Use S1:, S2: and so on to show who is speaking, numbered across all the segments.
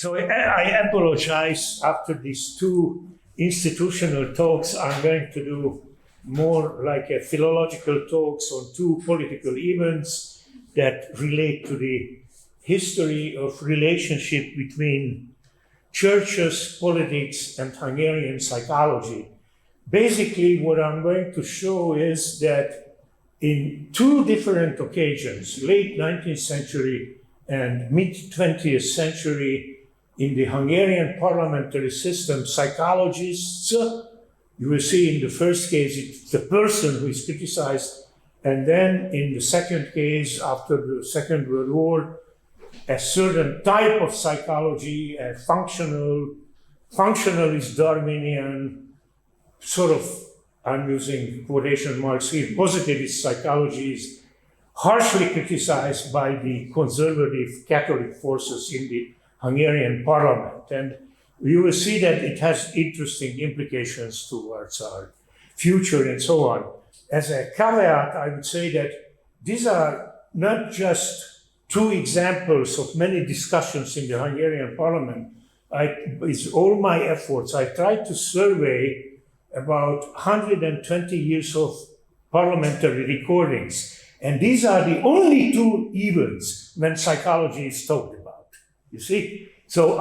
S1: So I apologize after these two institutional talks. I'm going to do more like a philological talks on two political events that relate to the history of relationship between churches, politics, and Hungarian psychology. Basically, what I'm going to show is that in two different occasions, late 19th century and mid-20th century, in the Hungarian parliamentary system, psychologists, you will see in the first case, it's the person who is criticized, and then in the second case, after the Second World War, a certain type of psychology, a functionalist Darwinian, sort of, I'm using quotation marks here, positivist psychology is harshly criticized by the conservative Catholic forces in the Hungarian parliament. And you will see that it has interesting implications towards our future and so on. As a caveat, I would say that these are not just two examples of many discussions in the Hungarian parliament. With all my efforts, I tried to survey about 120 years of parliamentary recordings. And these are the only two events when psychology is talked about. You see? So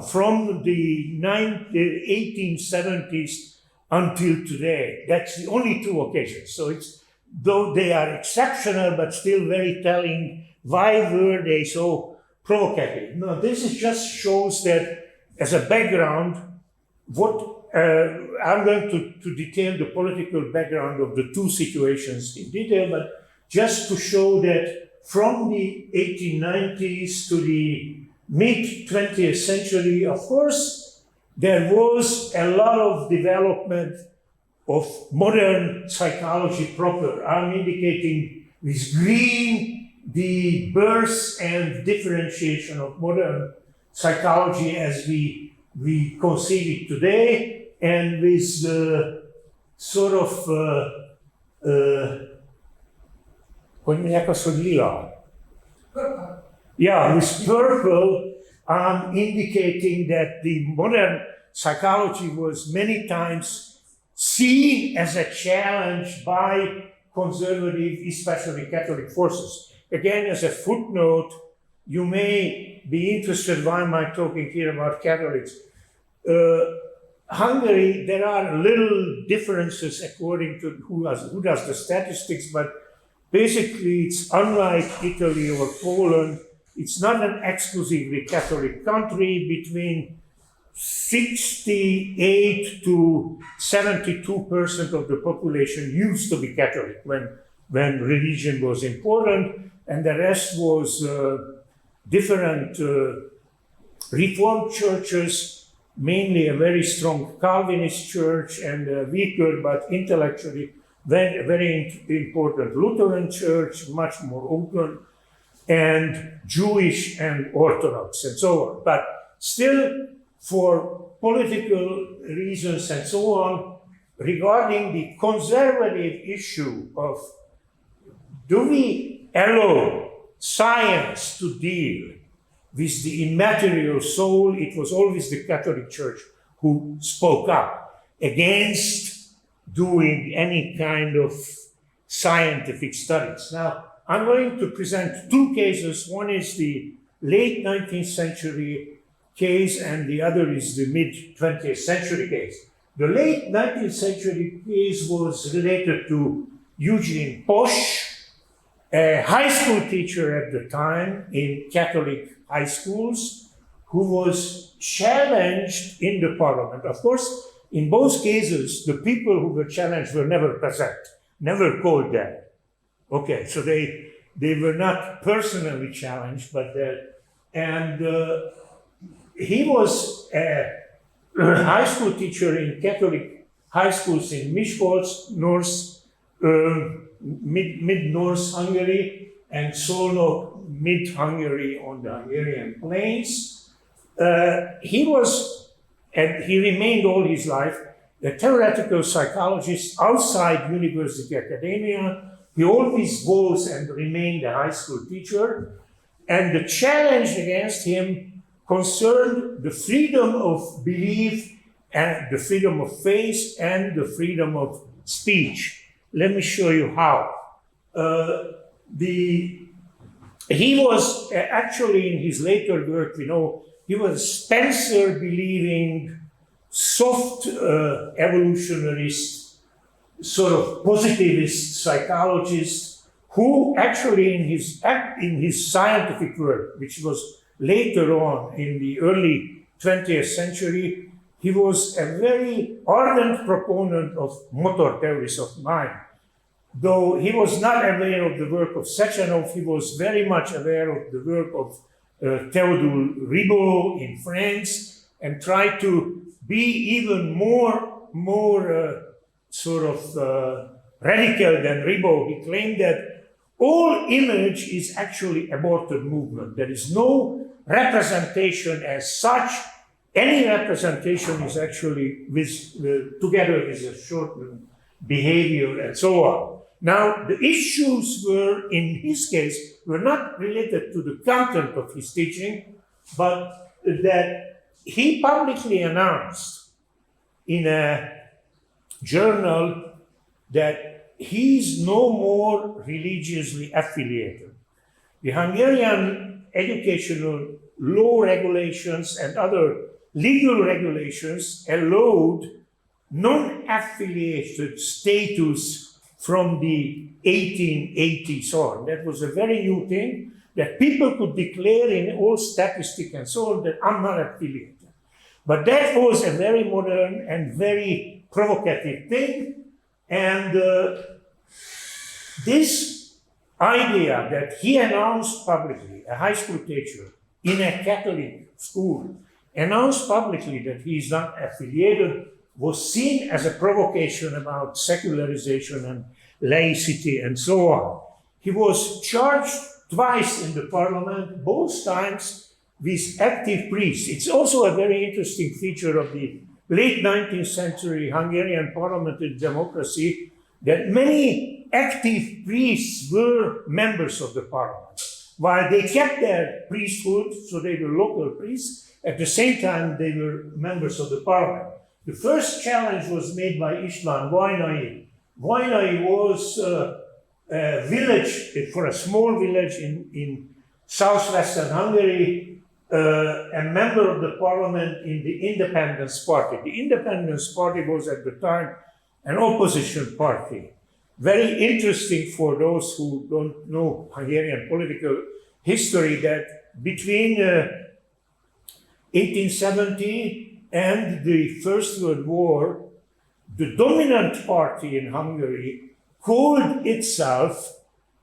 S1: from the 1870s until today, that's the only two occasions. So though they are exceptional, but still very telling, why were they so provocative? No, this just shows that as a background, I'm going to detail the political background of the two situations in detail, but just to show that from the 1890s to the mid-20th century, of course, there was a lot of development of modern psychology proper. I'm indicating with green the birth and differentiation of modern psychology as we conceive it today, and with the sort of hogy mondják azt, hogy lila? Yeah, with purple, I'm indicating that the modern psychology was many times seen as a challenge by conservative, especially Catholic forces. Again, as a footnote, you may be interested, why am I talking here about Catholics? Hungary, there are little differences according to who does the statistics, but basically it's unlike Italy or Poland. It's not an exclusively Catholic country. Between 68 to 72% of the population used to be Catholic when religion was important, and the rest was different Reformed churches, mainly a very strong Calvinist church and a weaker but intellectually very important Lutheran church, much more open, and Jewish and Orthodox and so on. But still, for political reasons and so on, regarding the conservative issue of do we allow science to deal with the immaterial soul, it was always the Catholic Church who spoke up against doing any kind of scientific studies. Now, I'm going to present two cases. One is the late 19th century case, and the other is the mid-20th century case. The late 19th century case was related to Eugene Posch, a high school teacher at the time in Catholic high schools, who was challenged in the parliament. Of course, in both cases, the people who were challenged were never present, never called them. Okay, so they were not personally challenged, but he was a high school teacher in Catholic high schools in Miskolc, mid-North Hungary, and Szolnok, mid-Hungary on the Hungarian plains. He remained all his life a theoretical psychologist outside university academia. He always was and remained a high school teacher. And the challenge against him concerned the freedom of belief and the freedom of faith and the freedom of speech. Let me show you how. He was actually, in his later work, he was a Spencer-believing, soft evolutionarist, sort of positivist psychologist, who actually in his scientific work, which was later on in the early 20th century, he was a very ardent proponent of motor theories of mind. Though he was not aware of the work of Sechenov, he was very much aware of the work of Théodule Ribot in France, and tried to be even more radical than Ribot. He claimed that all image is actually aborted movement. There is no representation as such. Any representation is actually together with a shortened behavior and so on. Now, the issues were, in his case, were not related to the content of his teaching, but that he publicly announced in a journal that he's no more religiously affiliated. The Hungarian educational law regulations and other legal regulations allowed non-affiliated status from the 1880s on. That was a very new thing, that people could declare in all statistics and so on that I'm not affiliated. But that was a very modern and very provocative thing. And this idea that he announced publicly, a high school teacher in a Catholic school, announced publicly that he is not affiliated, was seen as a provocation about secularization and laicity and so on. He was charged twice in the parliament, both times with active priests. It's also a very interesting feature of the late 19th century Hungarian parliamentary democracy that many active priests were members of the parliament. While they kept their priesthood, so they were local priests, at the same time they were members of the parliament. The first challenge was made by István Vajnai. Vajnai was a village, for a small village in southwestern Hungary, a member of the parliament in the Independence Party. The Independence Party was at the time an opposition party. Very interesting for those who don't know Hungarian political history that between 1870 and the First World War, the dominant party in Hungary called itself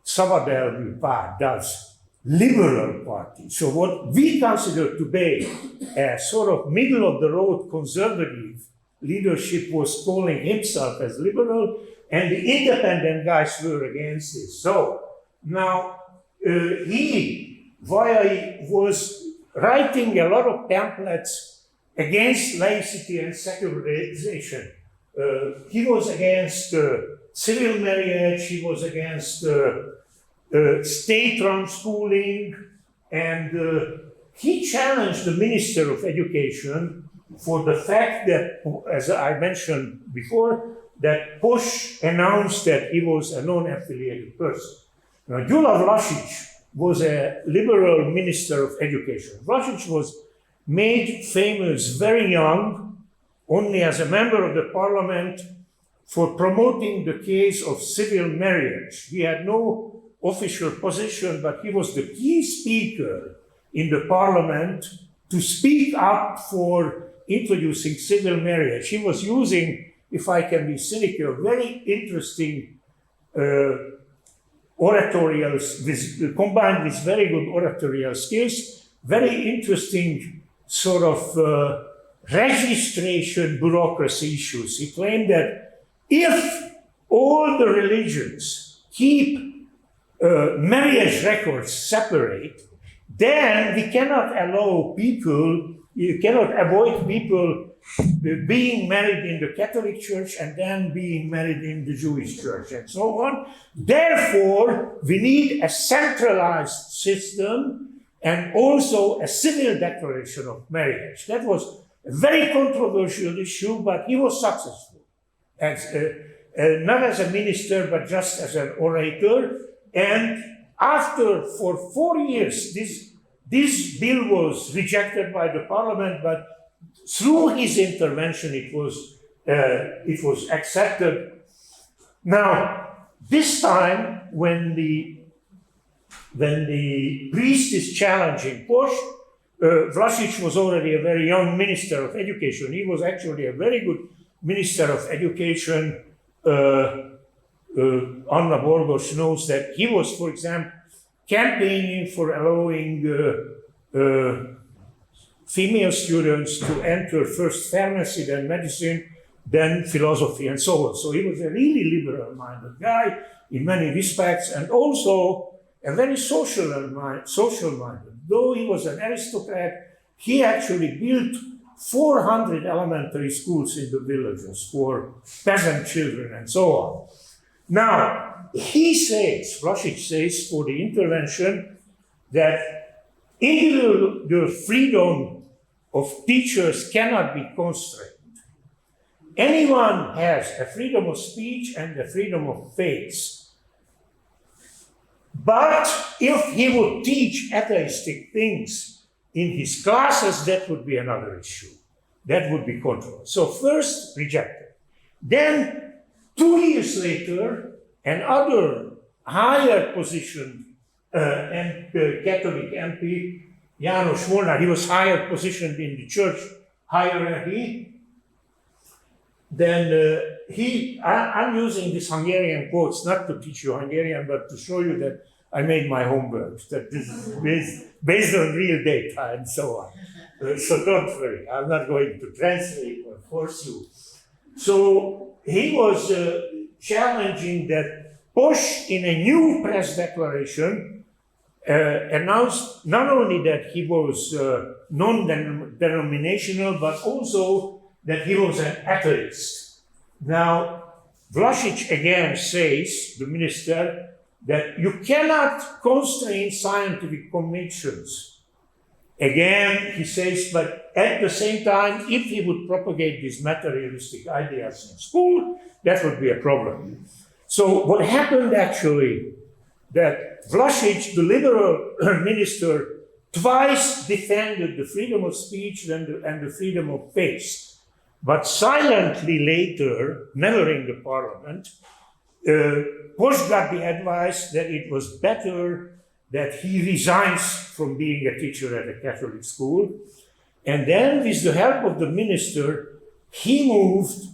S1: Szabadelvű Párt, thus liberal party. So what we consider to be a sort of middle-of-the-road conservative leadership was calling himself as liberal, and the independent guys were against this. So now Vajai was writing a lot of pamphlets against laicity and secularization. He was against civil marriage, he was against state-run schooling, and he challenged the Minister of Education for the fact that, as I mentioned before, that Posh announced that he was a non-affiliated person. Now, Gyula Vlasic was a liberal Minister of Education. Vlasic was made famous very young, only as a member of the parliament, for promoting the case of civil marriage. He had no official position, but he was the key speaker in the parliament to speak up for introducing civil marriage. He was using, if I can be cynical, very interesting oratorials, combined with very good oratorial skills, very interesting sort of registration bureaucracy issues. He claimed that if all the religions keep marriage records separate, then we cannot allow people, you cannot avoid people being married in the Catholic Church and then being married in the Jewish Church and so on. Therefore, we need a centralized system, and also a civil declaration of marriage. That was a very controversial issue, but he was successful, as not as a minister, but just as an orator. And for 4 years, this bill was rejected by the parliament, but through his intervention, it was accepted. Now, this time, when the priest is challenging Posh, Vlašić was already a very young minister of education. He was actually a very good minister of education. Anna Borgos knows that he was, for example, campaigning for allowing female students to enter first pharmacy, then medicine, then philosophy, and so on. So he was a really liberal-minded guy in many respects, and also a very social-minded. Though he was an aristocrat, he actually built 400 elementary schools in the villages for peasant children and so on. Now, Vlašić says for the intervention that individual freedom of teachers cannot be constrained. Anyone has a freedom of speech and a freedom of faith. But if he would teach atheistic things in his classes, that would be another issue. That would be controversial. So first, rejected. Then, 2 years later, another higher positioned Catholic MP, János Molnár, he was higher positioned in the church hierarchy. Then I'm using these Hungarian quotes not to teach you Hungarian, but to show you that I made my homework, that this is based on real data and so on. So don't worry, I'm not going to translate or force you. So he was challenging that Posh, in a new press declaration, announced not only that he was non-denominational, but also that he was an atheist. Now, Vlašić again says, the minister, that you cannot constrain scientific convictions. Again, he says, but at the same time, if he would propagate these materialistic ideas in school, that would be a problem. So what happened actually, that Vlašić, the liberal minister, twice defended the freedom of speech and the freedom of faith. But silently later, never in the parliament, Posh got the advice that it was better that he resigns from being a teacher at a Catholic school. And then, with the help of the minister, he moved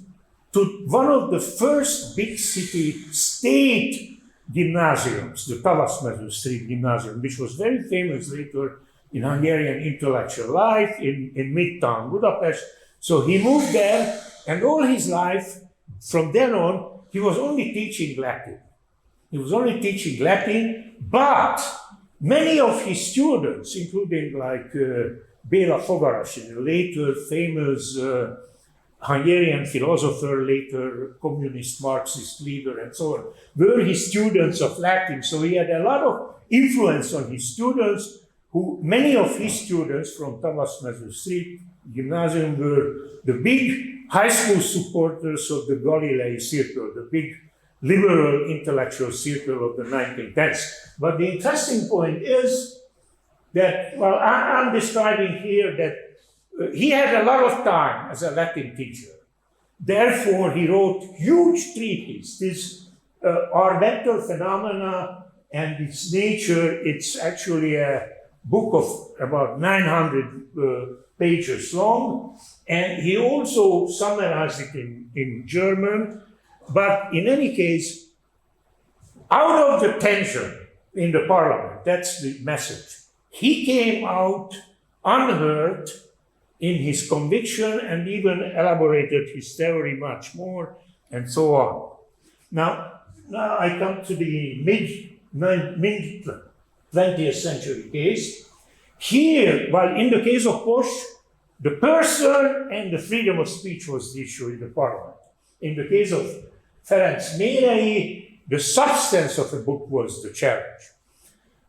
S1: to one of the first big city state gymnasiums, the Tavasmező Street Gymnasium, which was very famous later in Hungarian intellectual life in Midtown Budapest. So he moved there, and all his life, from then on, he was only teaching Latin. He was only teaching Latin, but many of his students, including like Béla Fogarasi, the later famous Hungarian philosopher, later communist Marxist leader, and so on, were his students of Latin. So he had a lot of influence on his students, many of his students from Tavasmező Street Gymnasium were the big high school supporters of the Galilei circle, the big liberal intellectual circle of the 1910s. But the interesting point is that, well, I'm describing here that he had a lot of time as a Latin teacher. Therefore, he wrote huge treatises. This are mental phenomena and its nature. It's actually a book of about 900 pages long, and he also summarized it in German. But in any case, out of the tension in the parliament, that's the message, he came out unhurt in his conviction and even elaborated his theory much more, and so on. Now I come to the mid-20th century case. Here, while in the case of Posh, the person and the freedom of speech was the issue in the parliament. In the case of Ferenc Mérei, the substance of the book was the challenge.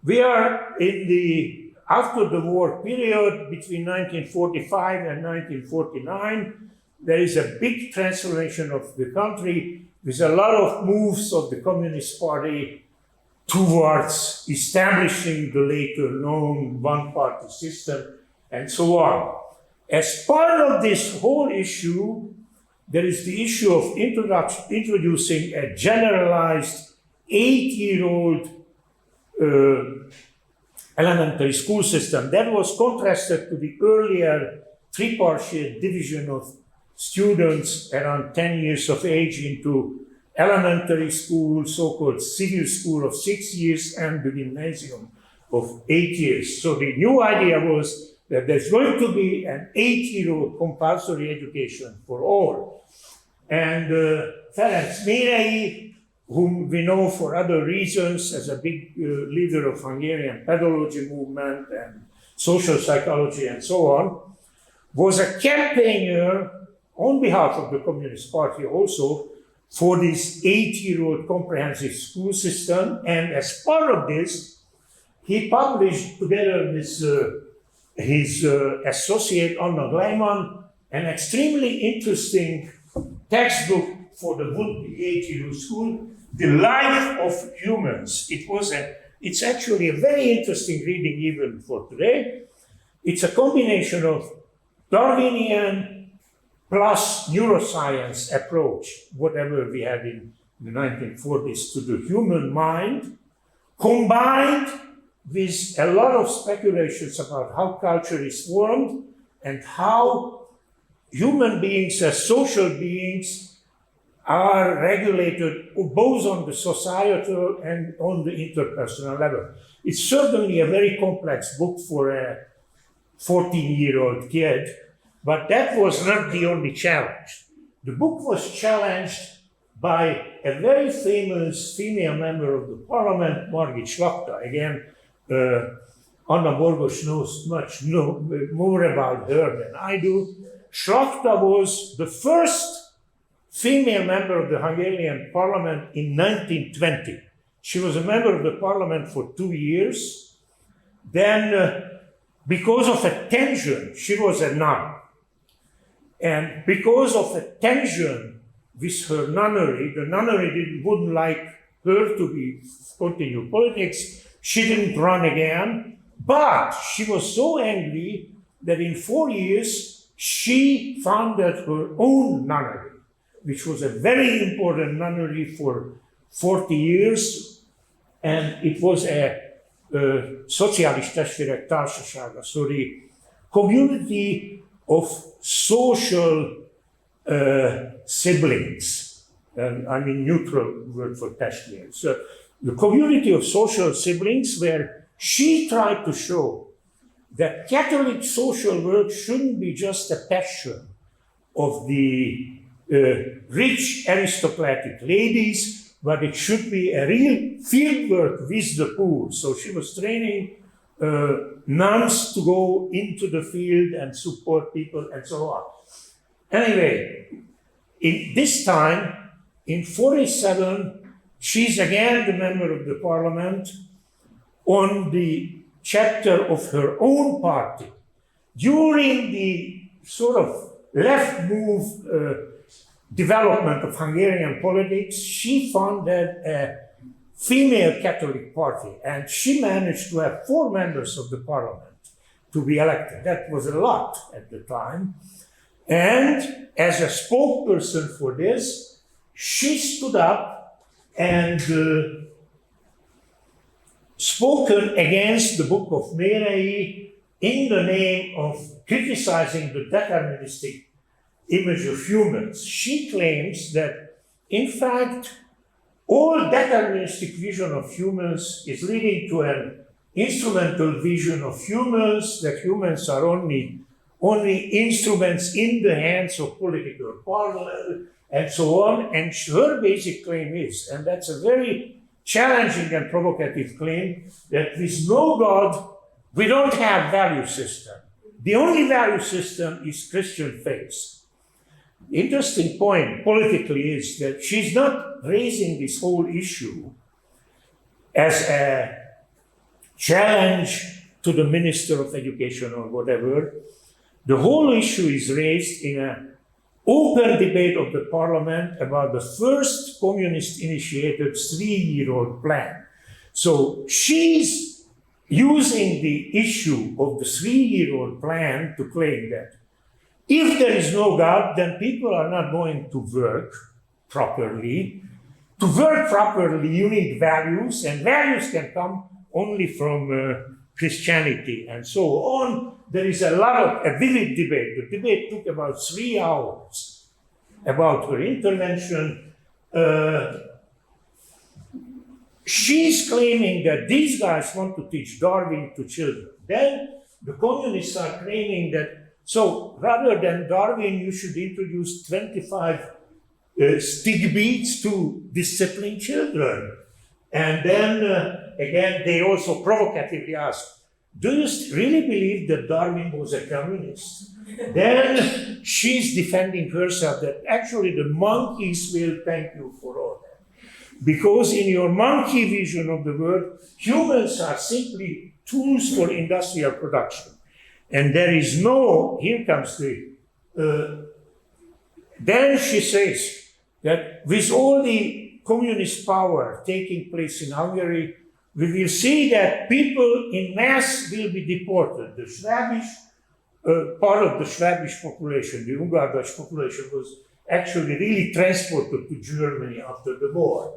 S1: We are in the after the war period, between 1945 and 1949, there is a big transformation of the country with a lot of moves of the Communist Party towards establishing the later known one-party system and so on. As part of this whole issue, there is the issue of introducing a generalized 8-year-old elementary school system. That was contrasted to the earlier tripartite division of students around 10 years of age into elementary school, so-called civil school of 6 years, and the gymnasium of 8 years. So the new idea was that there's going to be an 8-year-old compulsory education for all. And Ferenc Mérei, whom we know for other reasons as a big leader of Hungarian pedagogy movement and social psychology and so on, was a campaigner on behalf of the Communist Party also for this 8-year-old comprehensive school system. And as part of this, he published together with his associate Anna Gleiman an extremely interesting textbook for the would-be 8-year-old school, The Life of Humans. It's actually a very interesting reading even for today. It's a combination of Darwinian plus neuroscience approach, whatever we had in the 1940s to the human mind, combined with a lot of speculations about how culture is formed and how human beings as social beings are regulated both on the societal and on the interpersonal level. It's certainly a very complex book for a 14-year-old kid, but that was not the only challenge. The book was challenged by a very famous female member of the parliament, Margit Slakta. Again, Anna Borgos knows much more about her than I do. Slakta was the first female member of the Hungarian parliament in 1920. She was a member of the parliament for 2 years. Then, because of a tension, she was a nun. And because of a tension with her nunnery, the nunnery wouldn't like her to continue politics. She didn't run again, but she was so angry that in 4 years, she founded her own nunnery, which was a very important nunnery for 40 years, and it was a Szociális Testvérek Társasága, so the community of social siblings, and I mean neutral word for testvérek. So the community of social siblings, where she tried to show that Catholic social work shouldn't be just a passion of the rich aristocratic ladies, but it should be a real field work with the poor. So she was training nuns to go into the field and support people and so on. Anyway, in this time, in 47, she's again the member of the parliament on the chapter of her own party. During the sort of left move development of Hungarian politics, she founded a female Catholic party, and she managed to have 4 members of the parliament to be elected. That was a lot at the time. And as a spokesperson for this, she stood up and spoken against the book of Mérei in the name of criticizing the deterministic image of humans. She claims that, in fact, all deterministic vision of humans is leading to an instrumental vision of humans, that humans are only instruments in the hands of political power, and so on. And her basic claim is, and that's a very challenging and provocative claim, that with no God, we don't have value system. The only value system is Christian faith. The interesting point politically is that she's not raising this whole issue as a challenge to the Minister of Education or whatever. The whole issue is raised in an open debate of the parliament about the first communist-initiated 3-year-old plan. So she's using the issue of the 3-year-old plan to claim that if there is no God, then people are not going to work properly. To work properly, you need values, and values can come only from Christianity and so on. There is a vivid debate. The debate took about 3 hours about her intervention. She's claiming that these guys want to teach Darwin to children. Then the communists are claiming that, so rather than Darwin, you should introduce 25 stick beats to discipline children. And then again, they also provocatively asked, do you really believe that Darwin was a communist? Then she's defending herself that actually the monkeys will thank you for all that. Because in your monkey vision of the world, humans are simply tools for industrial production. And there is no, here comes the, then she says that with all the communist power taking place in Hungary, we will see that people in mass will be deported. The Swabish, part of the Swabish population, the Hungar-Dutch population, was actually really transported to Germany after the war.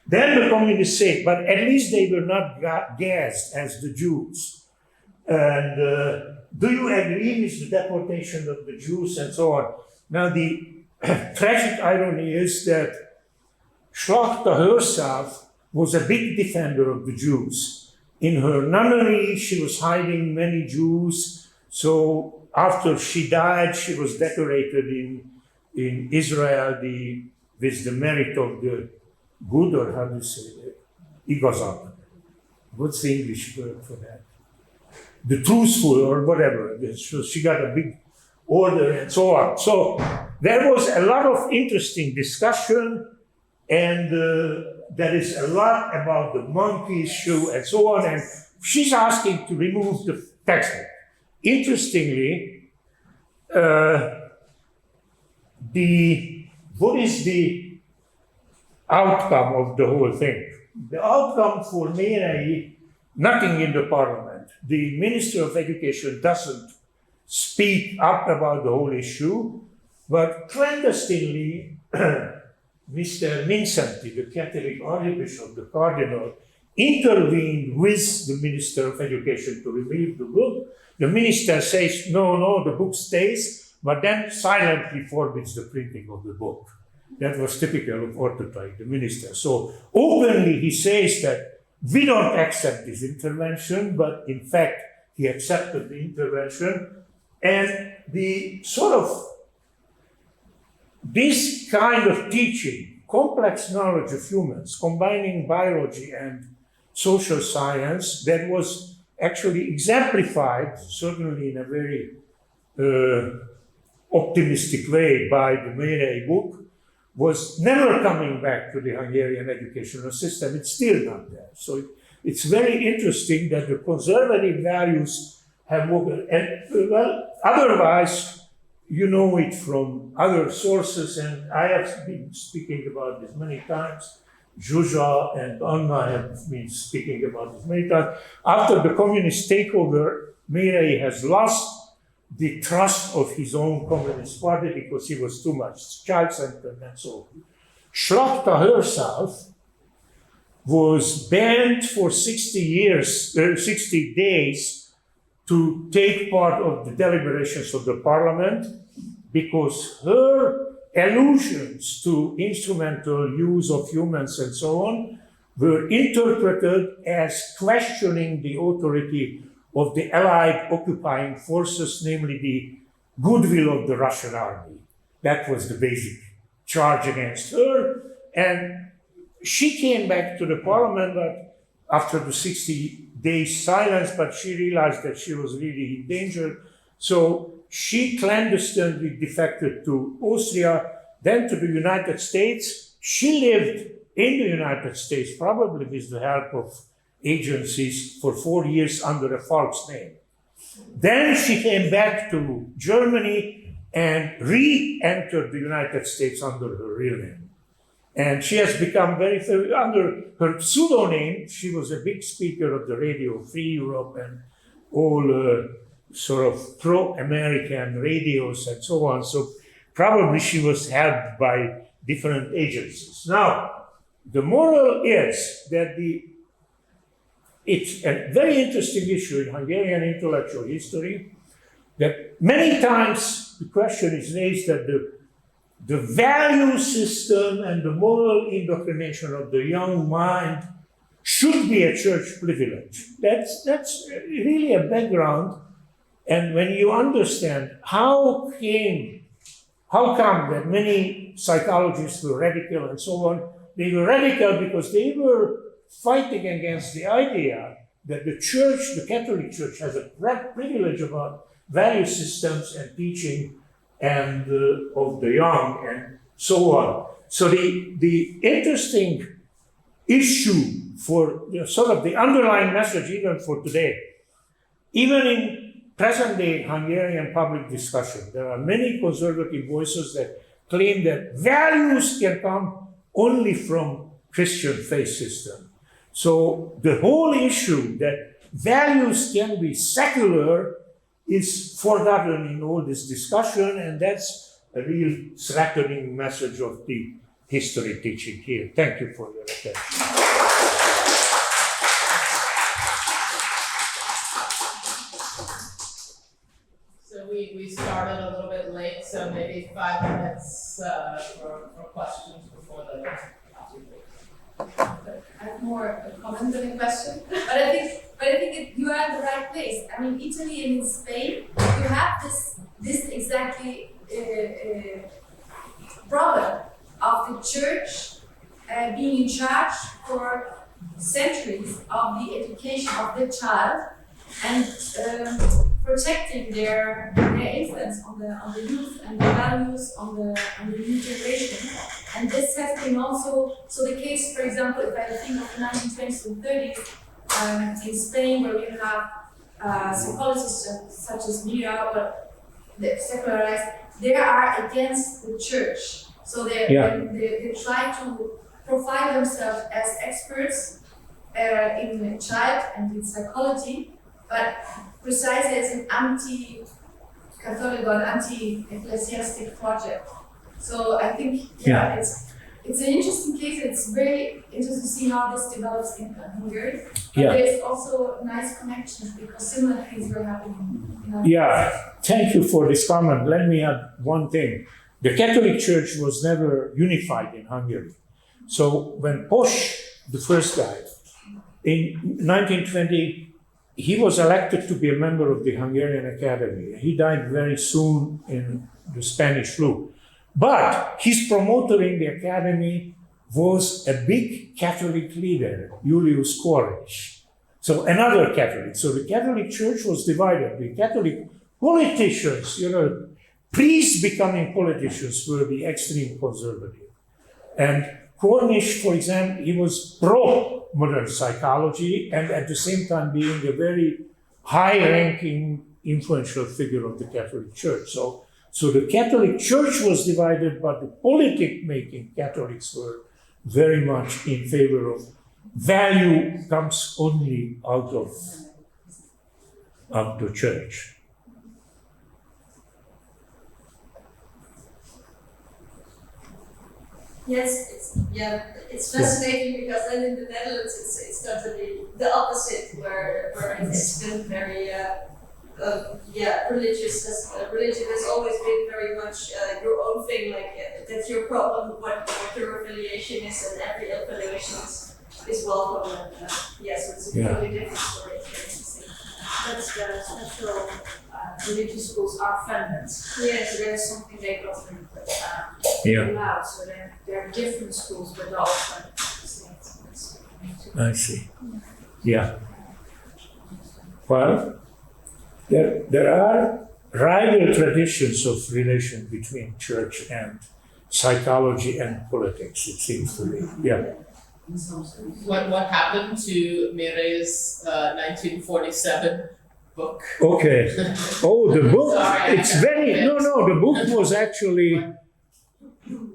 S1: Then the communists say, but at least they were not gassed as the Jews. And do you agree with the deportation of the Jews and so on? Now the tragic irony is that Schlachter herself was a big defender of the Jews. In her nunnery, she was hiding many Jews. So after she died, she was decorated in Israel with the merit of the good, or how do you say it? Igazak. What's the English word for that? The truthful or whatever. So she got a big order and so on. So there was a lot of interesting discussion, and there is a lot about the monkey issue and so on, and she's asking to remove the textbook. Interestingly, what is the outcome of the whole thing? The outcome for Mérei, nothing in the parliament. The Minister of Education doesn't speak up about the whole issue, but clandestinely, Mr. Vincenti, the Catholic Archbishop, the Cardinal, intervened with the Minister of Education to remove the book. The minister says, no, the book stays, but then silently forbids the printing of the book. That was typical of orthodox, the minister. So openly he says that we don't accept this intervention, but in fact he accepted the intervention. And the sort of this kind of teaching, complex knowledge of humans, combining biology and social science, that was actually exemplified, certainly in a very optimistic way by the Mérei book, was never coming back to the Hungarian educational system. It's still not there. So it's very interesting that the conservative values have moved. And well, otherwise, you know it from other sources, and I have been speaking about this many times. Zsuzsa and Anna have been speaking about this many times. After the communist takeover, Mérei has lost the trust of his own communist party because he was too much child-centered and so on. Schlachter herself was banned for 60 days to take part of the deliberations of the parliament because her allusions to instrumental use of humans and so on were interpreted as questioning the authority of the Allied occupying forces, namely the goodwill of the Russian army. That was the basic charge against her. And she came back to the parliament after the 60 days silence, but she realized that she was really in danger. So she clandestinely defected to Austria, then to the United States. She lived in the United States, probably with the help of agencies for 4 years under a false name. Then she came back to Germany and re-entered the United States under her real name. And she has become very famous. Under her pseudonym, she was a big speaker of the Radio Free Europe and all sort of pro-American radios and so on. So probably she was helped by different agencies. Now, the moral is that it's a very interesting issue in Hungarian intellectual history that many times the question is raised that the value system and the moral indoctrination of the young mind should be a church privilege. That's really a background. And when you understand how come that many psychologists were radical and so on, they were radical because they were fighting against the idea that the church, the Catholic Church, has a privilege about value systems and teaching and of the young and so on. So the interesting issue for sort of the underlying message even for today, even in present-day Hungarian public discussion, there are many conservative voices that claim that values can come only from Christian faith system. So the whole issue that values can be secular is forgotten in all this discussion, and that's a real threatening message of the history teaching here. Thank you for your attention.
S2: So we started a little bit late, so maybe 5 minutes for questions before the
S3: I have more a comment than a question, but I think you are in the right place. I mean, Italy and in Spain, you have this exactly problem of the church being in charge for centuries of the education of the child and protecting their influence on the youth and the values on the new generation. And this has been also the case, for example, if I think of the 1920s and 30s in Spain, where we have some policies such as Mira, but the secularized, they are against the church. So they try to profile themselves as experts in child and in psychology, but precisely as an anti-Catholic or anti-ecclesiastic project. So I think it's an interesting case. It's very interesting to see how this develops in Hungary. But there's also nice connections because similar things were happening in
S1: Yeah, thank you for this comment. Let me add one thing. The Catholic Church was never unified in Hungary. So when Posh, the first guy, in 1920, he was elected to be a member of the Hungarian Academy. He died very soon in the Spanish flu. But his promoter in the academy was a big Catholic leader, Julius Koresh. So another Catholic. So the Catholic Church was divided. The Catholic politicians, priests becoming politicians were the extreme conservative. And Cornish, for example, he was pro-modern psychology and at the same time being a very high-ranking, influential figure of the Catholic Church. So the Catholic Church was divided, but the politic-making Catholics were very much in favor of value comes only out of the church.
S4: Yes, it's fascinating because then in the Netherlands it's totally the opposite, where it's been very religious. Religion has always been very much your own thing, like that's your problem, what your affiliation is, and every affiliation is welcome. And so it's a completely different story.
S5: That's the special religious schools are funded.
S4: Yes,
S5: so there's something they got allowed. So there are different schools, but all funded by the state.
S1: I see. Yeah. Well, there are rival traditions of relation between church and psychology and politics, it seems to me. Yeah.
S5: in some sense.
S2: What happened to Mireille's 1947 book?
S1: Okay. Oh, the book.
S2: Sorry,
S1: It's
S2: I got
S1: very
S2: mixed.
S1: no. The book was actually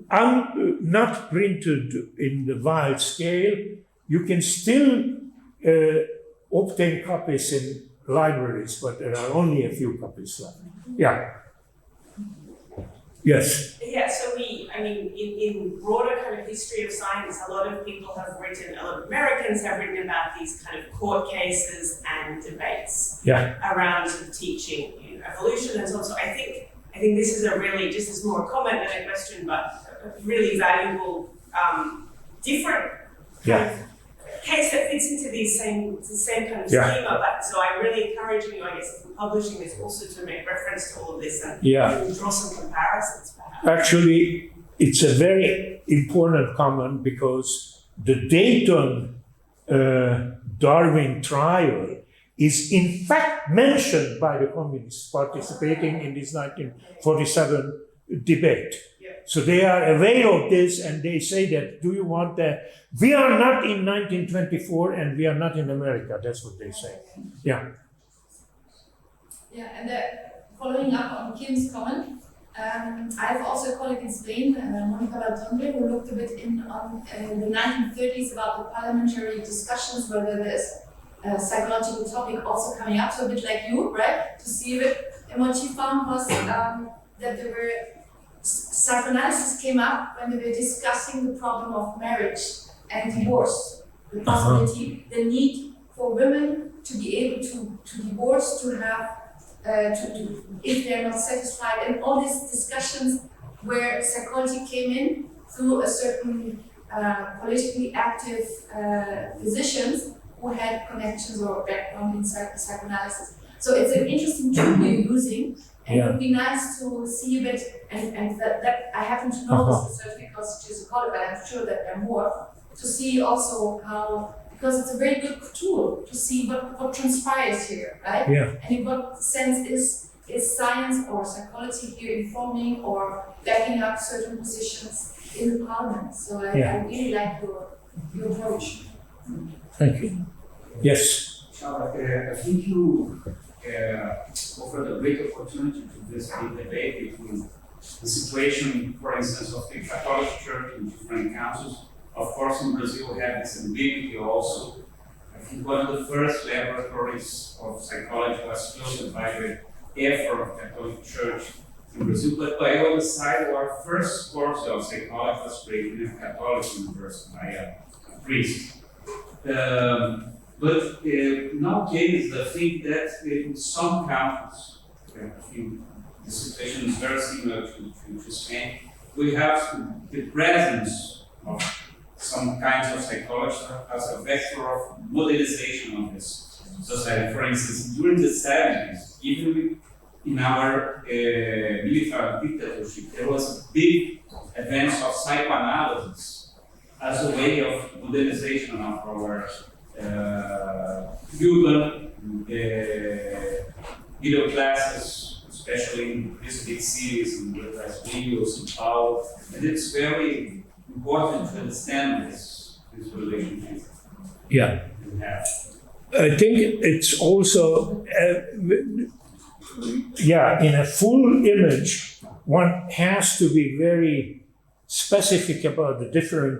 S1: not printed in the wide scale. You can still obtain copies in libraries, but there are only a few copies left. Yeah. Yes.
S6: Yeah, so in broader kind of history of science, a lot of people have written, a lot of Americans have written about these kind of court cases and debates around sort of teaching evolution and so on. So I think this is a really, just as more a comment than a question, but a really valuable, different kind of case that fits into the same kind of schema. But so I'm really encouraging you, I guess, if we're publishing this, also to make reference to all of this and draw some comparisons, perhaps.
S1: Actually, it's a very important comment because the Dayton Darwin trial is in fact mentioned by the communists participating in this 1947 debate. So they are aware of this and they say that, do you want that? We are not in 1924 and we are not in America. That's what they say. Yeah.
S3: Yeah, and following up on Kim's comment, I have also a colleague in Spain, Monica Valtonde, who looked a bit on the 1930s about the parliamentary discussions, whether there's a psychological topic also coming up, so a bit like you, right? To see a bit. And what she found was that there were psychoanalysis came up when they were discussing the problem of marriage and divorce, the possibility, the need for women to be able to divorce, to have, if they're not satisfied, and all these discussions where psychology came in through a certain politically active physicians who had connections or background in psychoanalysis. So it's an interesting tool we're using. And it would be nice to see a bit, and that I happen to know this research because she's a colleague, but I'm sure that there are more, to see also how, because it's a very good tool to see what transpires here, right?
S1: Yeah.
S3: And in what sense is science or psychology here informing or backing up certain positions in the parliament. So I really like your approach.
S1: Thank you. Yes.
S7: Csaba, I think you offered a great opportunity to this big debate between the situation, for instance, of the Catholic Church in different councils. Of course, in Brazil, we have this ambiguity also. I think one of the first laboratories of psychology was closed by the effort of the Catholic Church in Brazil. But by the other side, our first course of psychology was created in a Catholic university by a priest. But nowadays, I think that in some countries, I think the situation is very similar to Spain, we have the presence of some kinds of psychology as a vector of modernization of this society. For instance, during the 70s, even in our military dictatorship, there was a big advance of psychoanalysis as a way of modernization of our urban middle classes, especially in these big cities, in Rio, São Paulo, and it's very important to understand this relationship.
S1: Yeah. I think it's also, in a full image, one has to be very specific about the different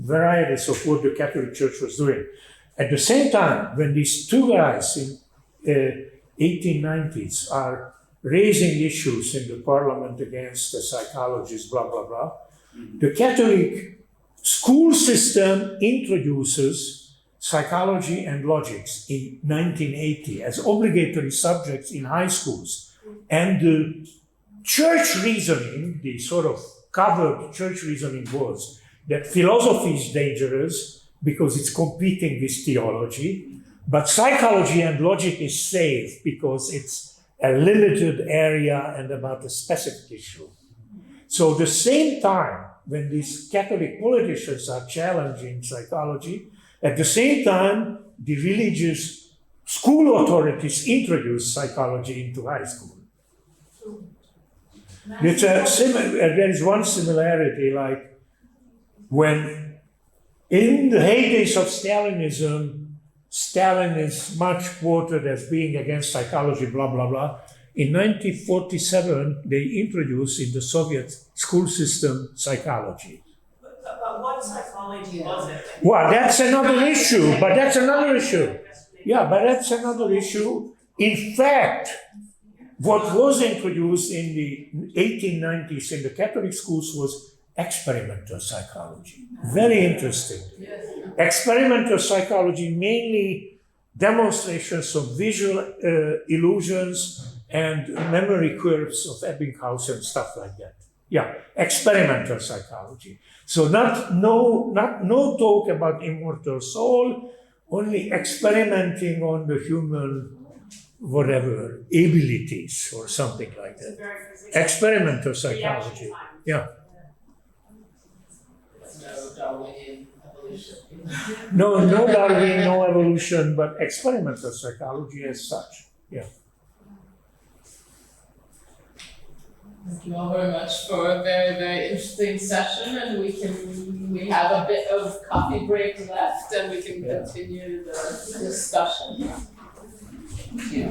S1: varieties of what the Catholic Church was doing. At the same time, when these two guys in 1890s are raising issues in the parliament against the psychologists, blah, blah, blah, the Catholic school system introduces psychology and logics in 1980 as obligatory subjects in high schools. And the church reasoning, the sort of covered church reasoning, was that philosophy is dangerous because it's competing with theology, but psychology and logic is safe because it's a limited area and about a specific issue. So at the same time, when these Catholic politicians are challenging psychology, at the same time, the religious school authorities introduce psychology into high school. It's there is one similarity, like when In the heydays of Stalinism, Stalin is much quoted as being against psychology, blah, blah, blah. In 1947, they introduced in the Soviet school system psychology.
S6: But what psychology was it?
S1: Well, that's another issue, but that's another issue. Yeah, but that's another issue. In fact, what was introduced in the 1890s in the Catholic schools was experimental psychology. Very interesting. Experimental psychology, mainly demonstrations of visual illusions and memory curves of Ebbinghaus and stuff like that. Yeah, experimental psychology. So no talk about immortal soul, only experimenting on the human whatever abilities or something like that. Experimental psychology. Yeah.
S2: No Darwinian evolution.
S1: No Darwin, no evolution, but experimental psychology as such. Yeah.
S2: Thank you all very much for a very, very interesting session, and we have a bit of coffee break left, and we can continue the discussion. Thank you.